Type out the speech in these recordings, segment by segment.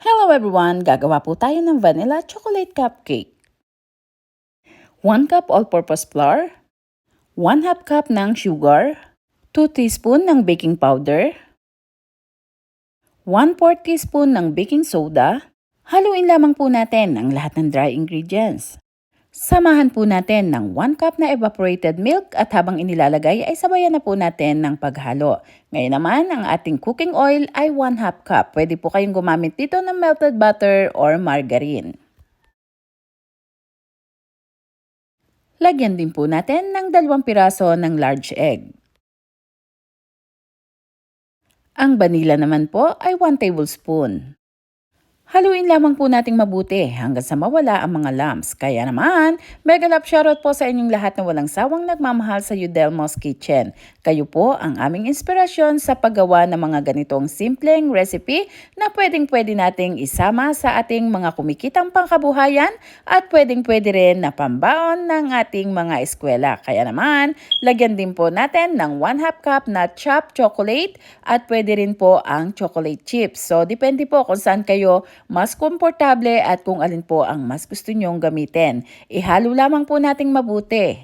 Hello everyone! Gagawa po tayo ng vanilla chocolate cupcake. 1 cup all-purpose flour, 1/2 cup ng sugar, 2 teaspoon ng baking powder, 1/4 teaspoon ng baking soda. Haluin lamang po natin ang lahat ng dry ingredients. Samahan po natin ng 1 cup na evaporated milk at habang inilalagay ay sabayan na po natin ng paghalo. Ngayon naman, ang ating cooking oil ay 1/2 cup. Pwede po kayong gumamit dito ng melted butter or margarine. Lagyan din po natin ng 2 piraso ng large egg. Ang vanilla naman po ay 1 tablespoon. Haluin lamang po nating mabuti hanggang sa mawala ang mga lumps. Kaya naman, mega love shoutout po sa inyong lahat na walang sawang nagmamahal sa Yudelmo's Kitchen. Kayo po ang aming inspirasyon sa paggawa ng mga ganitong simpleng recipe na pwedeng-pwede nating isama sa ating mga kumikitang pangkabuhayan at pwedeng-pwede rin na pambaon ng ating mga eskwela. Kaya naman, lagyan din po natin ng 1/2 cup na chopped chocolate at pwede rin po ang chocolate chips. So, depende po kung saan kayo mas komportable at kung alin po ang mas gusto nyong gamitin. Ihalo lamang po nating mabuti.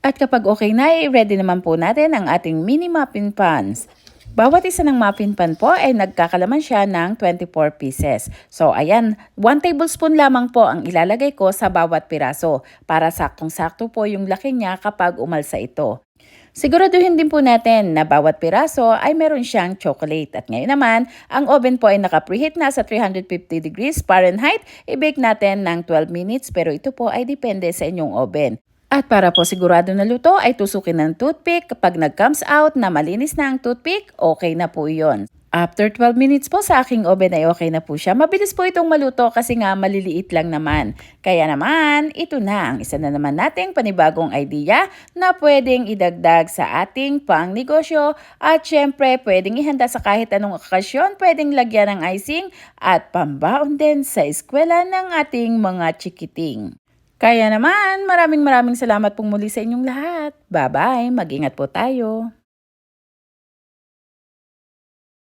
At kapag okay na, ready naman po natin ang ating mini muffin pans. Bawat isa ng muffin pan po ay nagkakalaman siya ng 24 pieces. So ayan, 1 tablespoon lamang po ang ilalagay ko sa bawat piraso para saktong-sakto po yung laki niya kapag umalsa ito. Siguraduhin din po natin na bawat piraso ay meron siyang chocolate. At ngayon naman, ang oven po ay naka-preheat na sa 350 degrees Fahrenheit. I-bake natin ng 12 minutes pero ito po ay depende sa inyong oven. At para po sigurado na luto ay tusukin ng toothpick. Kapag nag-comes out na malinis na ang toothpick, okay na po yon. After 12 minutes po sa aking oven ay okay na po siya. Mabilis po itong maluto kasi nga maliliit lang naman. Kaya naman, ito na ang isa na naman nating panibagong idea na pwedeng idagdag sa ating pangnegosyo. At syempre, pwedeng ihanda sa kahit anong okasyon, pwedeng lagyan ng icing at pambaon din sa eskwela ng ating mga chikiting. Kaya naman, maraming salamat pong muli sa inyong lahat. Bye-bye, mag-ingat po tayo.